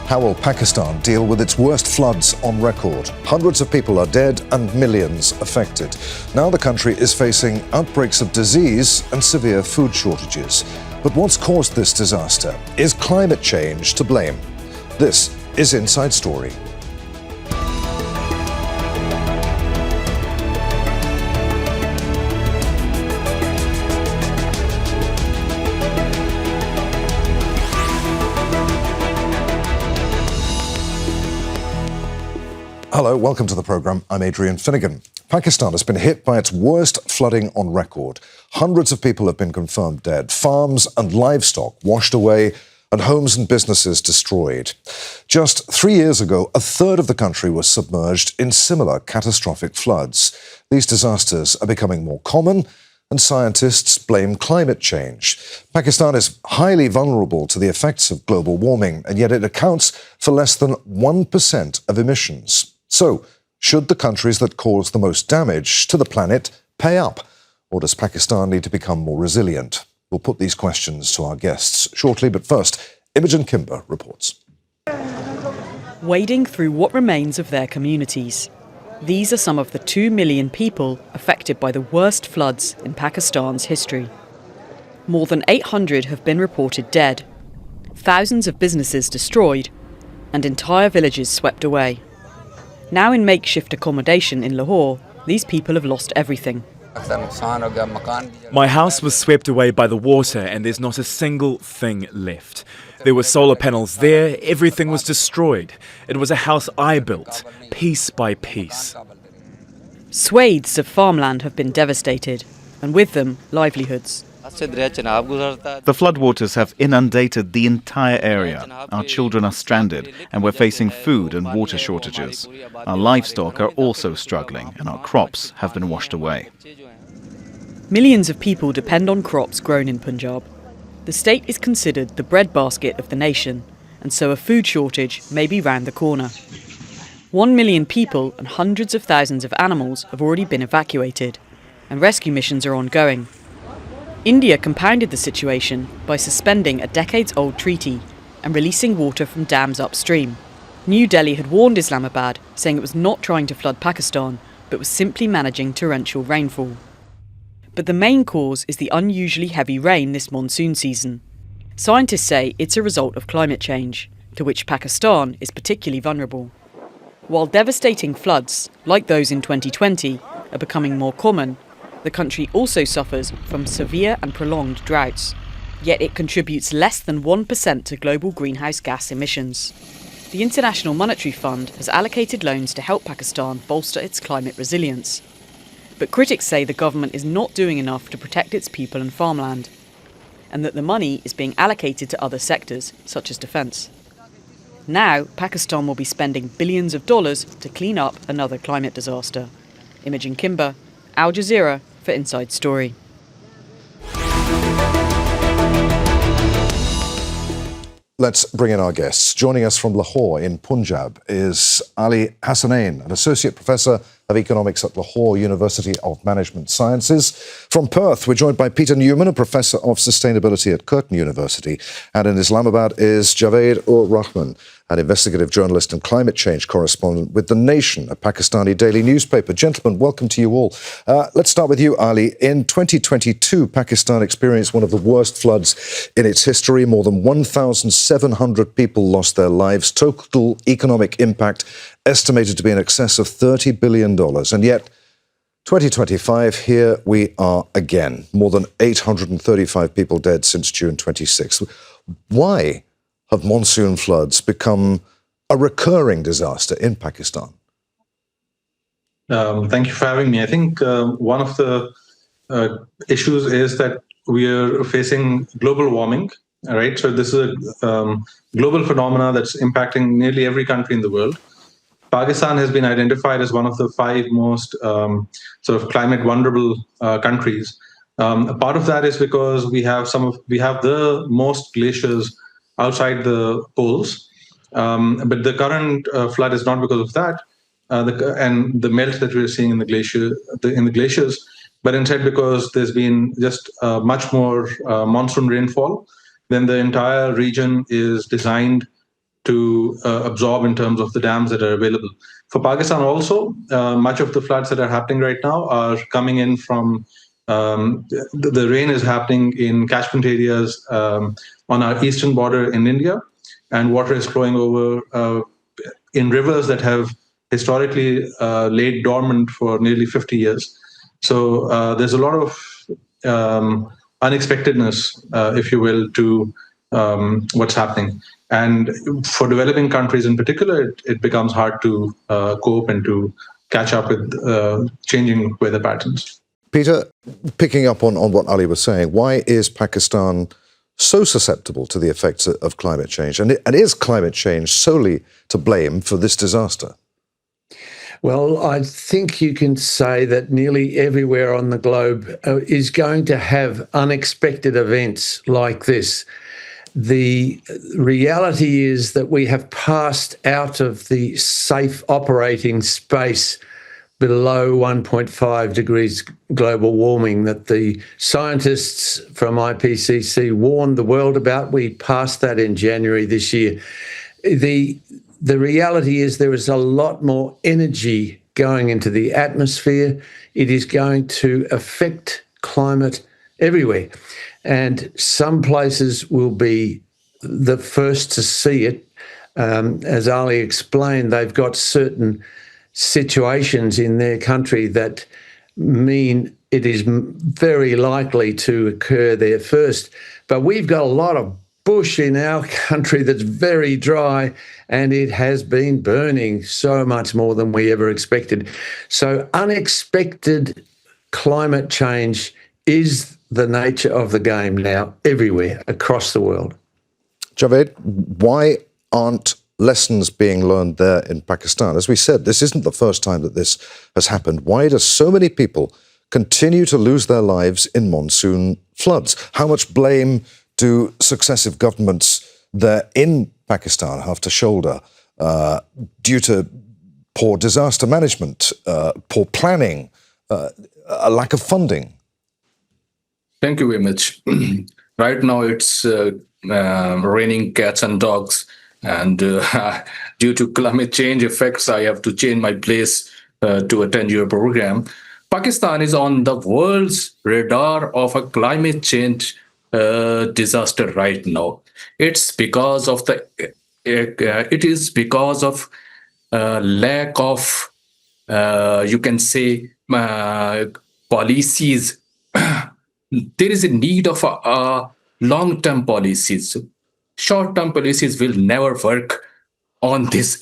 How will Pakistan deal with its worst floods on record? Hundreds of people are dead and millions affected. Now the country is facing outbreaks of disease and severe food shortages. But what's caused this disaster? Is climate change to blame? This is Inside Story. Hello, welcome to the programme. I'm Adrian Finighan. Pakistan has been hit by its worst flooding on record. Hundreds of people have been confirmed dead, farms and livestock washed away, and homes and businesses destroyed. Just 3 years ago, a third of the country was submerged in similar catastrophic floods. These disasters are becoming more common, and scientists blame climate change. Pakistan is highly vulnerable to the effects of global warming, and yet it accounts for less than 1% of emissions. So, should the countries that cause the most damage to the planet pay up? Or does Pakistan need to become more resilient? We'll put these questions to our guests shortly, but first, Imogen Kimber reports. Wading through what remains of their communities. These are some of the 2 million people affected by the worst floods in Pakistan's history. More than 800 have been reported dead, thousands of businesses destroyed, and entire villages swept away. Now in makeshift accommodation in Lahore, these people have lost everything. My house was swept away by the water and there's not a single thing left. There were solar panels there, everything was destroyed. It was a house I built, piece by piece. Swathes of farmland have been devastated, and with them, livelihoods. The floodwaters have inundated the entire area. Our children are stranded and we're facing food and water shortages. Our livestock are also struggling and our crops have been washed away. Millions of people depend on crops grown in Punjab. The state is considered the breadbasket of the nation, and so a food shortage may be round the corner. 1 million people and hundreds of thousands of animals have already been evacuated, and rescue missions are ongoing. India compounded the situation by suspending a decades-old treaty and releasing water from dams upstream. New Delhi had warned Islamabad, saying it was not trying to flood Pakistan, but was simply managing torrential rainfall. But the main cause is the unusually heavy rain this monsoon season. Scientists say it's a result of climate change, to which Pakistan is particularly vulnerable. While devastating floods, like those in 2020, are becoming more common, the country also suffers from severe and prolonged droughts. Yet it contributes less than 1% to global greenhouse gas emissions. The International Monetary Fund has allocated loans to help Pakistan bolster its climate resilience. But critics say the government is not doing enough to protect its people and farmland, and that the money is being allocated to other sectors, such as defence. Now, Pakistan will be spending billions of dollars to clean up another climate disaster. Imogen Kimber, Al Jazeera for Inside Story. Let's bring in our guests. Joining us from Lahore in Punjab is Ali Hasanain, an Associate Professor of Economics at Lahore University of Management Sciences. From Perth, we're joined by Peter Newman, a Professor of Sustainability at Curtin University. And in Islamabad is Javaid Ur-Rahman, an investigative journalist and climate change correspondent with The Nation, a Pakistani daily newspaper. Gentlemen, welcome to you all. Let's start with you, Ali. In 2022, Pakistan experienced one of the worst floods in its history. More than 1,700 people lost their lives. Total economic impact estimated to be in excess of $30 billion. And yet, 2025, here we are again. More than 835 people dead since June 26. Why have monsoon floods become a recurring disaster in Pakistan? Thank you for having me. I think one of the issues is that we are facing global warming, right? So this is a global phenomena that's impacting nearly every country in the world. Pakistan has been identified as one of the 5 most sort of climate vulnerable countries. A part of that is because we have the most glaciers outside the poles, but the current flood is not because of that, and the melt that we're seeing in the glaciers, but instead because there's been just much more monsoon rainfall than the entire region is designed to absorb in terms of the dams that are available. For Pakistan also, much of the floods that are happening right now are coming in from the rain is happening in catchment areas on our eastern border in India, and water is flowing over in rivers that have historically laid dormant for nearly 50 years. So there's a lot of unexpectedness, if you will, to what's happening. And for developing countries in particular, it becomes hard to cope and to catch up with changing weather patterns. Peter, picking up on what Ali was saying, why is Pakistan so susceptible to the effects of climate change? And is climate change solely to blame for this disaster? Well, I think you can say that nearly everywhere on the globe is going to have unexpected events like this. The reality is that we have passed out of the safe operating space below 1.5 degrees global warming that the scientists from IPCC warned the world about. We passed that in January this year. The reality is there is a lot more energy going into the atmosphere. It is going to affect climate everywhere. And some places will be the first to see it. As Ali explained, they've got certain situations in their country that mean it is very likely to occur there first. But we've got a lot of bush in our country that's very dry, and it has been burning so much more than we ever expected. So unexpected climate change is the nature of the game now everywhere across the world. Javaid, why aren't lessons being learned there in Pakistan? As we said, this isn't the first time that this has happened. Why do so many people continue to lose their lives in monsoon floods? How much blame do successive governments there in Pakistan have to shoulder due to poor disaster management, poor planning, a lack of funding? Thank you very much. Right now it's raining cats and dogs, and due to climate change effects, I have to change my place to attend your program. Pakistan is on the world's radar of a climate change disaster right now. It's because of it is because of lack of you can say policies. There is a need of long-term policies. Short-term policies will never work on this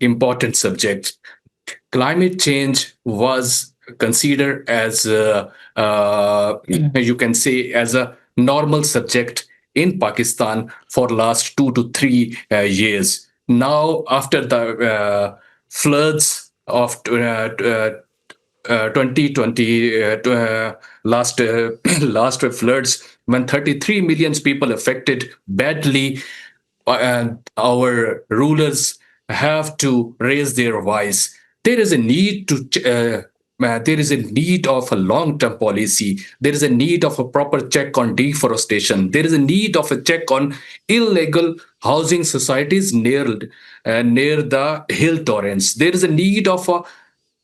important subject. Climate change was considered as you can say as a normal subject in Pakistan for last 2 to 3 years. Now, after the floods of 2020, last floods, when 33 million people affected badly, our rulers have to raise their voice. There is a need to there is a need of a long-term policy. There is a need of a proper check on deforestation. There is a need of a check on illegal housing societies near the hill torrents. There is a need of a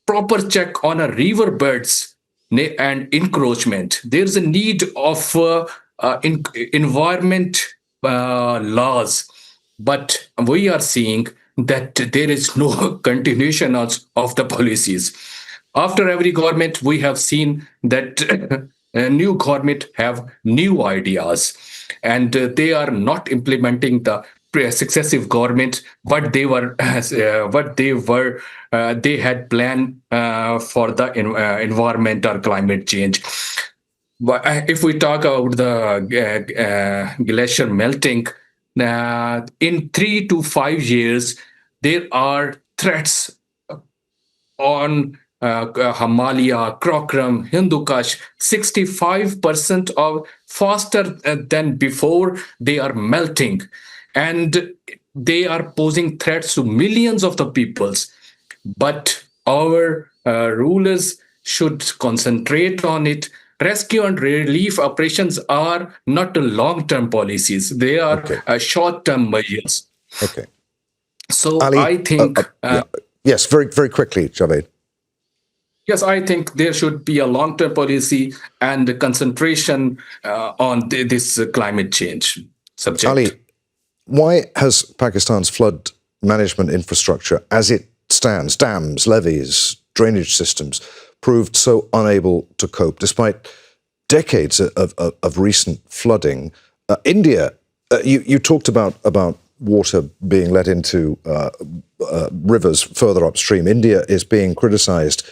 proper check on river beds and encroachment. There is a need of environment laws. But we are seeing that there is no continuation of the policies. After every government, we have seen that a new government have new ideas, and they are not implementing the successive government what they had planned for the environment or climate change. But if we talk about the glacier melting, in 3 to 5 years, there are threats on Himalaya, Karakoram, Hindu Kush, 65% of faster than before, they are melting. And they are posing threats to millions of the peoples. But our rulers should concentrate on it. Rescue and relief operations are not long-term policies. They are short-term measures. Okay. So Ali, I think, yes, very, very quickly, Javaid. yes, I think there should be a long-term policy and a concentration on this climate change subject. Ali, why has Pakistan's flood management infrastructure, as it stands, dams, levees, drainage systems, proved so unable to cope, despite decades of recent flooding? India, you talked about water being let into rivers further upstream. India is being criticised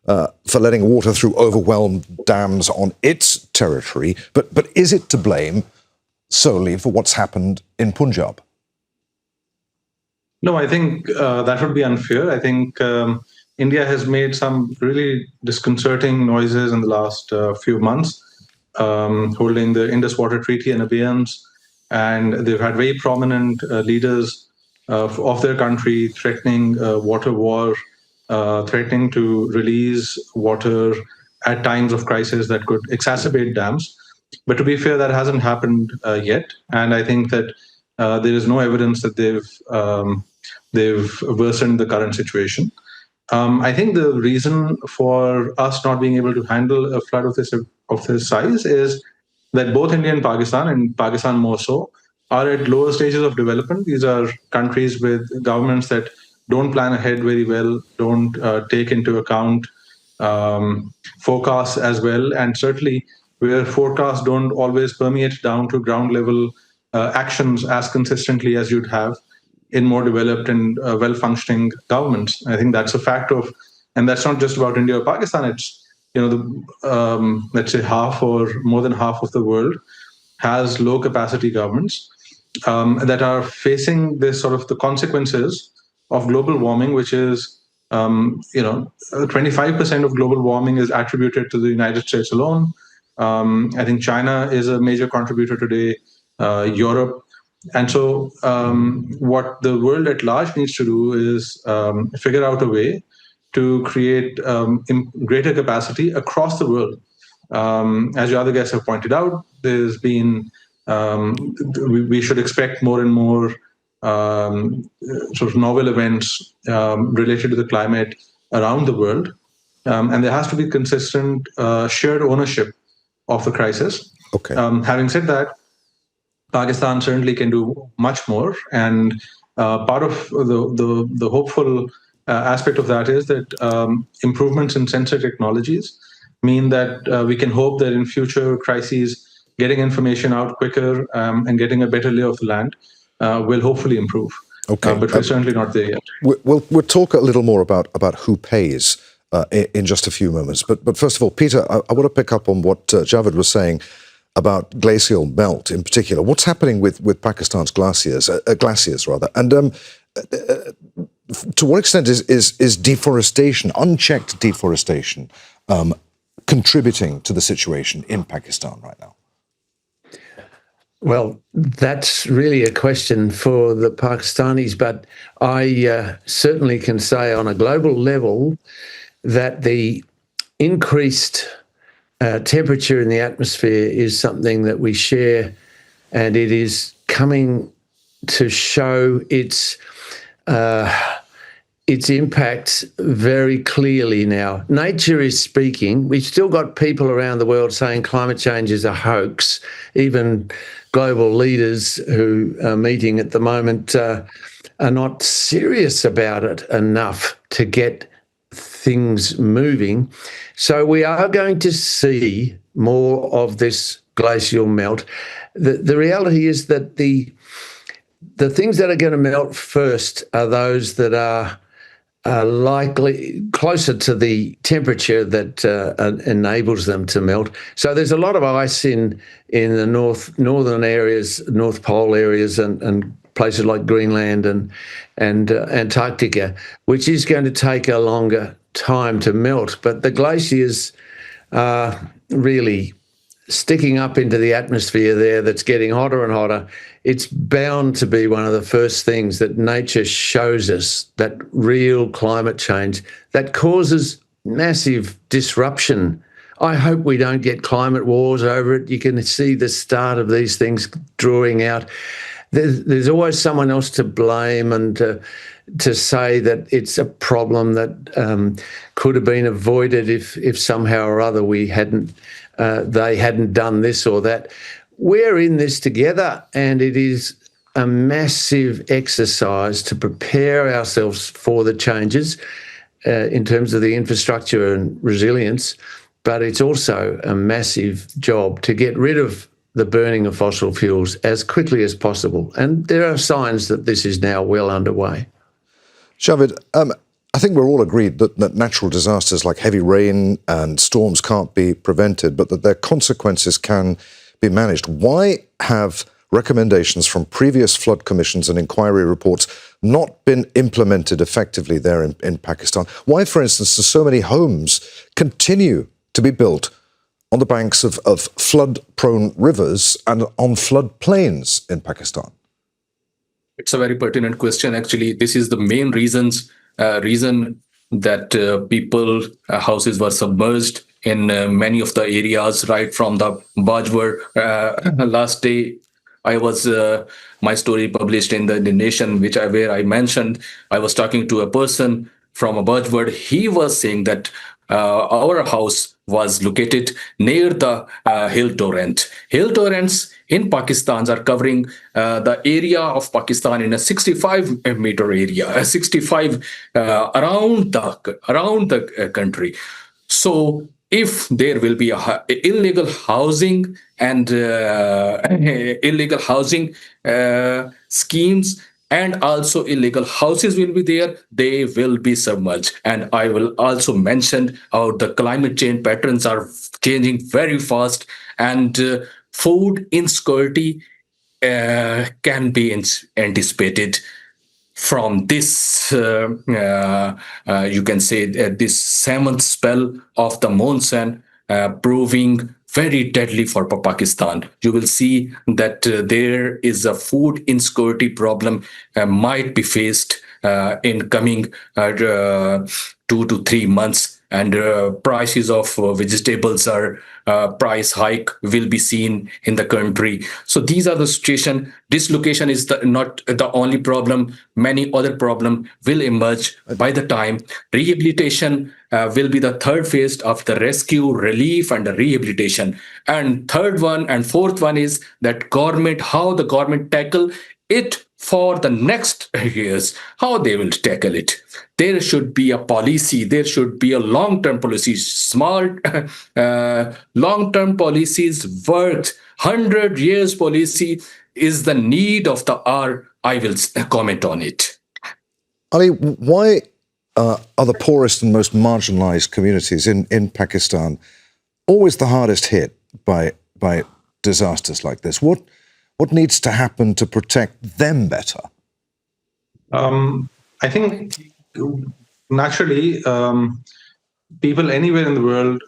for letting water through overwhelmed dams on its territory. But is it to blame solely for what's happened in Punjab? No, I think that would be unfair. I think India has made some really disconcerting noises in the last few months, holding the Indus Water Treaty in abeyance, and they've had very prominent leaders of their country threatening water war, threatening to release water at times of crisis that could exacerbate dams. But to be fair, that hasn't happened yet, and I think that there is no evidence that they've worsened the current situation. I think the reason for us not being able to handle a flood of this size is that both India and Pakistan more so, are at lower stages of development. These are countries with governments that don't plan ahead very well, don't take into account forecasts as well, and certainly where forecasts don't always permeate down to ground level actions as consistently as you'd have in more developed and well-functioning governments. I think that's a fact of, and that's not just about India or Pakistan. It's let's say half or more than half of the world has low-capacity governments that are facing this sort of the consequences of global warming, which is 25% of global warming is attributed to the United States alone. I think China is a major contributor today, Europe. And so what the world at large needs to do is figure out a way to create greater capacity across the world. As your other guests have pointed out, there's been, we should expect more and more sort of novel events related to the climate around the world. And there has to be consistent shared ownership of the crisis. Okay. Having said that, Pakistan certainly can do much more, and part of the hopeful aspect of that is that improvements in sensor technologies mean that we can hope that in future crises, getting information out quicker and getting a better lay of the land will hopefully improve. Okay, but we're certainly not there yet. We'll talk a little more about who pays in just a few moments. But first of all, Peter, I want to pick up on what Javaid was saying about glacial melt in particular. What's happening with Pakistan's glaciers, and to what extent is deforestation, unchecked deforestation, contributing to the situation in Pakistan right now? Well, that's really a question for the Pakistanis, but I certainly can say on a global level that the increased temperature in the atmosphere is something that we share, and it is coming to show its impacts very clearly now. Nature is speaking. We've still got people around the world saying climate change is a hoax. Even global leaders who are meeting at the moment are not serious about it enough to get things moving. So we are going to see more of this glacial melt. The reality is that the things that are going to melt first are those that are likely closer to the temperature that enables them to melt. So there's a lot of ice in the northern areas, North Pole areas, and places like Greenland and Antarctica, which is going to take a longer time to melt. But the glaciers are really sticking up into the atmosphere there that's getting hotter and hotter. It's bound to be one of the first things that nature shows us, that real climate change that causes massive disruption. I hope we don't get climate wars over it. You can see the start of these things drawing out. there's always someone else to blame and to say that it's a problem that could have been avoided if somehow or other they hadn't done this or that. We're in this together, and it is a massive exercise to prepare ourselves for the changes in terms of the infrastructure and resilience, but it's also a massive job to get rid of the burning of fossil fuels as quickly as possible. And there are signs that this is now well underway. Javaid, I think we're all agreed that natural disasters like heavy rain and storms can't be prevented, but that their consequences can be managed. Why have recommendations from previous flood commissions and inquiry reports not been implemented effectively there in Pakistan? Why, for instance, do so many homes continue to be built on the banks of flood-prone rivers and on flood plains in Pakistan? It's a very pertinent question. Actually, this is the main reason that houses were submerged in many of the areas, right from the Bajwar. Last day, I was my story published in the Nation, where I mentioned I was talking to a person from a Bajwar. He was saying that our house was located near the hill torrent. Hill torrents in Pakistan are covering the area of Pakistan in a 65-meter area, 65 around the country. So if there will be illegal housing and illegal housing schemes, and also illegal houses will be there, they will be submerged. And I will also mention how the climate change patterns are changing very fast, and food insecurity can be anticipated from this, you can say, this 7th spell of the monsoon proving very deadly for Pakistan. You will see that there is a food insecurity problem might be faced in coming 2 to 3 months, and prices of vegetables are price hike will be seen in the country. So these are the situation. Dislocation is not the only problem. Many other problems will emerge by the time. Rehabilitation will be the third phase of the rescue, relief, and the rehabilitation. And third one and fourth one is that how the government tackle it for the next years, how they will tackle it. There should be a policy, there should be a long-term policy. Smart long-term policies worked. 100 years policy is the need of the hour. I will comment on it. Ali, why are the poorest and most marginalized communities in Pakistan always the hardest hit by disasters like this? What needs to happen to protect them better? I think naturally, people anywhere in the world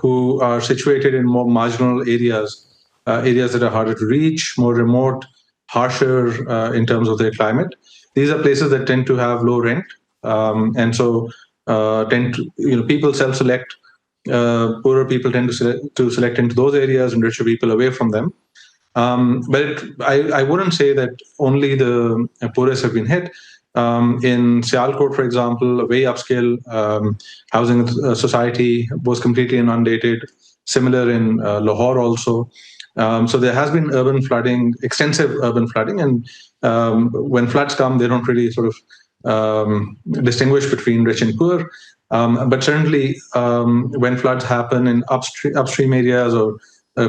who are situated in more marginal areas, areas that are harder to reach, more remote, harsher in terms of their climate, these are places that tend to have low rent, and so people self-select. Poorer people tend to select into those areas, and richer people away from them. But I wouldn't say that only the poorest have been hit. In Sialkot, for example, a very upscale housing society was completely inundated. Similar in Lahore also. So there has been urban flooding, extensive urban flooding, and when floods come, they don't really sort of distinguish between rich and poor. But certainly, when floods happen in upstream areas or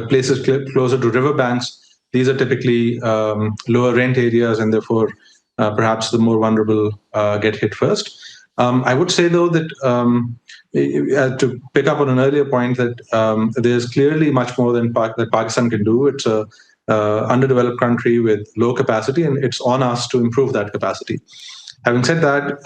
places closer to riverbanks, these are typically lower rent areas, and therefore perhaps the more vulnerable get hit first. I would say, though, that to pick up on an earlier point, that there's clearly much more that Pakistan can do. It's a underdeveloped country with low capacity, and it's on us to improve that capacity. Having said that,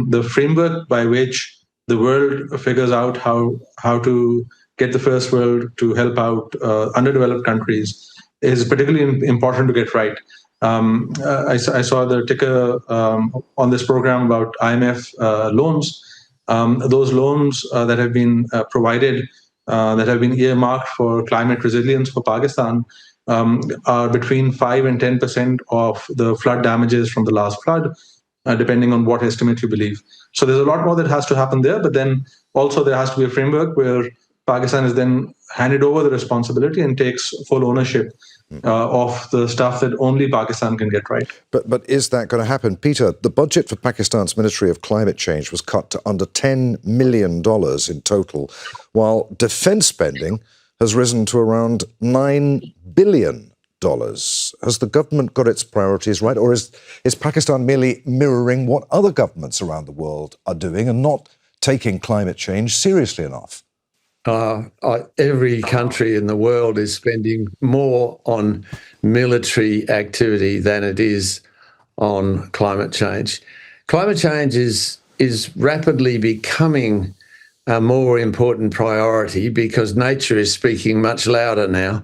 the framework by which the world figures out how to get the first world to help out underdeveloped countries is particularly important to get right. I saw the ticker on this program about IMF loans. Those loans that have been provided, that have been earmarked for climate resilience for Pakistan, are between 5 and 10% of the flood damages from the last flood, depending on what estimate you believe. So there's a lot more that has to happen there, but then also there has to be a framework where Pakistan is then handed over the responsibility and takes full ownership of the stuff that only Pakistan can get right. But is that going to happen? Peter, the budget for Pakistan's Ministry of Climate Change was cut to under $10 million in total, while defence spending has risen to around $9 billion. Has the government got its priorities right, or is Pakistan merely mirroring what other governments around the world are doing and not taking climate change seriously enough? Every country in the world is spending more on military activity than it is on climate change. Climate change is rapidly becoming a more important priority because nature is speaking much louder now,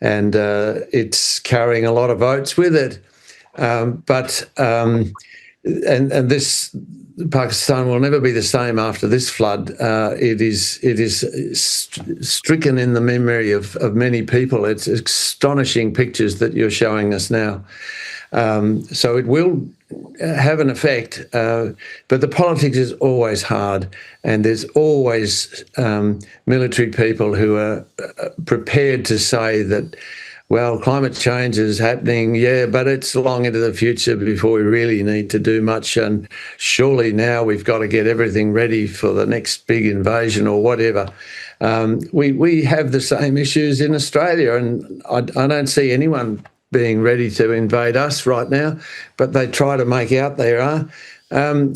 and it's carrying a lot of votes with it. And this Pakistan will never be the same after this flood. It is stricken in the memory of many people. It's astonishing pictures that you're showing us now. So it will have an effect, but the politics is always hard, and there's always military people who are prepared to say that, well, climate change is happening, yeah, but it's long into the future before we really need to do much. And surely now we've got to get everything ready for the next big invasion or whatever. We have the same issues in Australia, and I don't see anyone being ready to invade us right now, but they try to make out they are.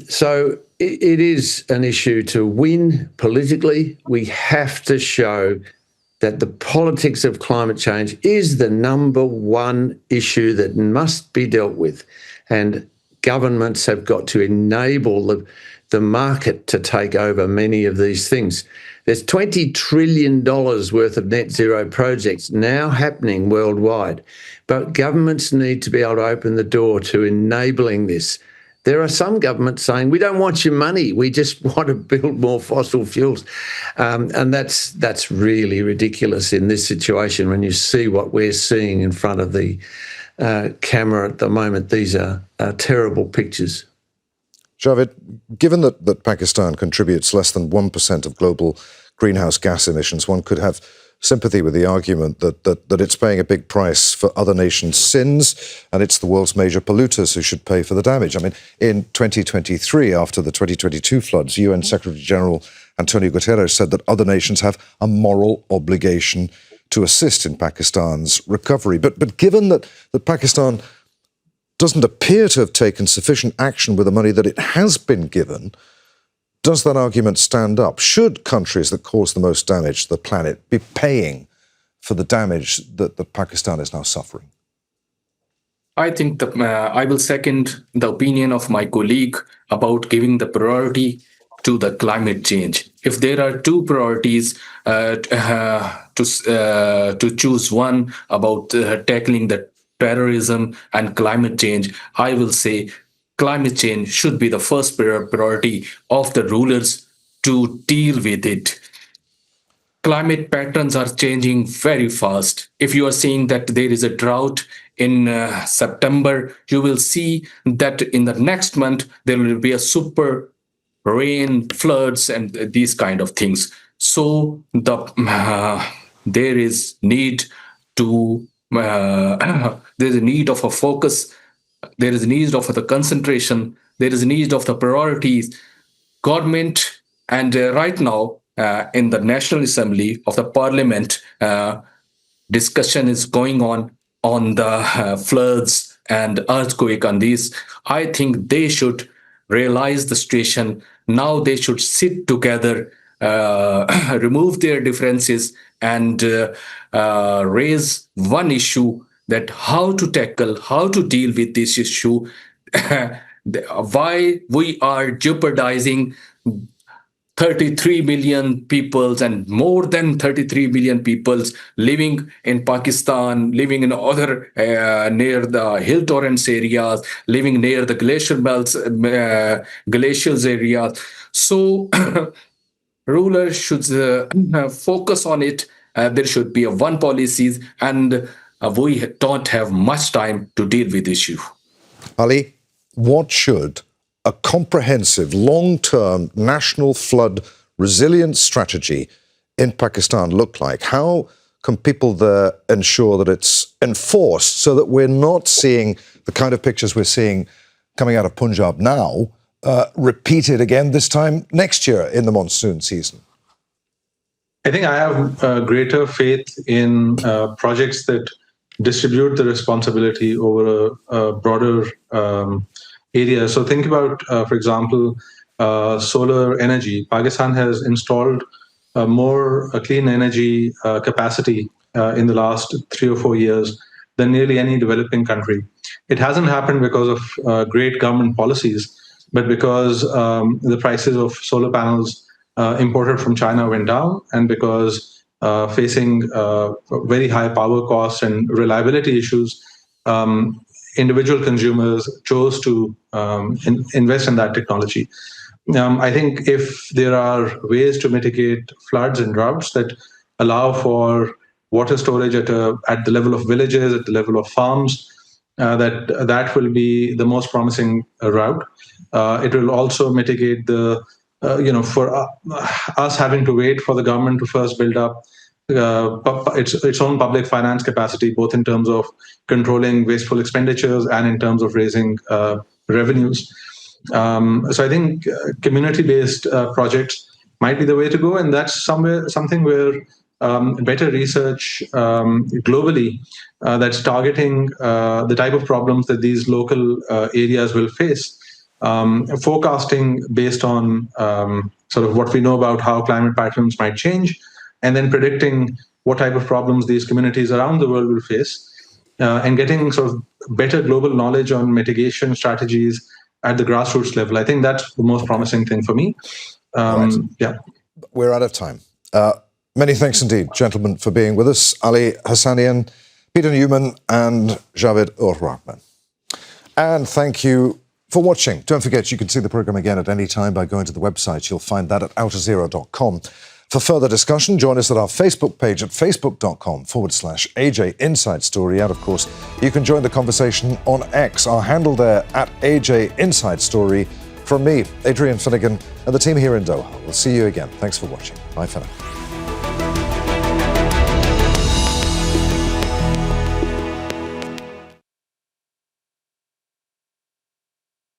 So it is an issue to win politically. We have to show that the politics of climate change is the number one issue that must be dealt with. And governments have got to enable the market to take over many of these things. There's $20 trillion worth of net zero projects now happening worldwide, but governments need to be able to open the door to enabling this. There are some governments saying, we don't want your money, we just want to build more fossil fuels. And that's really ridiculous in this situation when you see what we're seeing in front of the camera at the moment. These are terrible pictures. Javaid, given that Pakistan contributes less than 1% of global greenhouse gas emissions, one could have sympathy with the argument that it's paying a big price for other nations' sins, and it's the world's major polluters who should pay for the damage. I mean, in 2023, after the 2022 floods, UN Secretary-General Antonio Guterres said that other nations have a moral obligation to assist in Pakistan's recovery. But given that Pakistan doesn't appear to have taken sufficient action with the money that it has been given, does that argument stand up? Should countries that cause the most damage to the planet be paying for the damage that Pakistan is now suffering? I think I will second the opinion of my colleague about giving the priority to the climate change. If there are two priorities to choose one about tackling the terrorism and climate change, I will say climate change should be the first priority of the rulers to deal with it. Climate patterns are changing very fast. If you are seeing that there is a drought in September, you will see that in the next month there will be a super rain, floods, and these kind of things. So there is need to there's a need of a focus. There is a need of the concentration. There is a need of the priorities. Government, and right now in the National Assembly of the Parliament, discussion is going on the floods and earthquake on these. I think they should realize the situation. Now they should sit together, remove their differences, and raise one issue, that how to tackle, how to deal with this issue, why we are jeopardizing 33 million peoples and more than 33 million peoples living in Pakistan, living in other near the hill torrents areas, living near the glacial belts, glacials areas. So rulers should focus on it. There should be one policies, and we don't have much time to deal with the issue. Ali, what should a comprehensive, long-term national flood resilience strategy in Pakistan look like? How can people there ensure that it's enforced so that we're not seeing the kind of pictures we're seeing coming out of Punjab now repeated again this time next year in the monsoon season? I think I have greater faith in projects that distribute the responsibility over a broader area. So think about, for example, solar energy. Pakistan has installed more clean energy capacity in the last 3 or 4 years than nearly any developing country. It hasn't happened because of great government policies, but because the prices of solar panels imported from China went down, and because facing very high power costs and reliability issues, individual consumers chose to invest in that technology. I think if there are ways to mitigate floods and droughts that allow for water storage at the level of villages, at the level of farms, that will be the most promising route. It will also mitigate the for us having to wait for the government to first build up its own public finance capacity, both in terms of controlling wasteful expenditures and in terms of raising revenues. So I think community-based projects might be the way to go, and that's something where better research globally that's targeting the type of problems that these local areas will face. Forecasting based on sort of what we know about how climate patterns might change, and then predicting what type of problems these communities around the world will face, and getting sort of better global knowledge on mitigation strategies at the grassroots level. I think that's the most promising thing for me. Right. Yeah. We're out of time. Many thanks indeed, gentlemen, for being with us. Ali Hasanain, Peter Newman, and Javaid Ur-Rahman. And thank you for watching. Don't forget, you can see the programme again at any time by going to the website. You'll find that at outerzero.com. For further discussion, join us at our Facebook page at facebook.com/AJ Inside Story. And of course, you can join the conversation on X, our handle there at AJ Inside Story. From me, Adrian Finighan, and the team here in Doha. We'll see you again. Thanks for watching. Bye for now.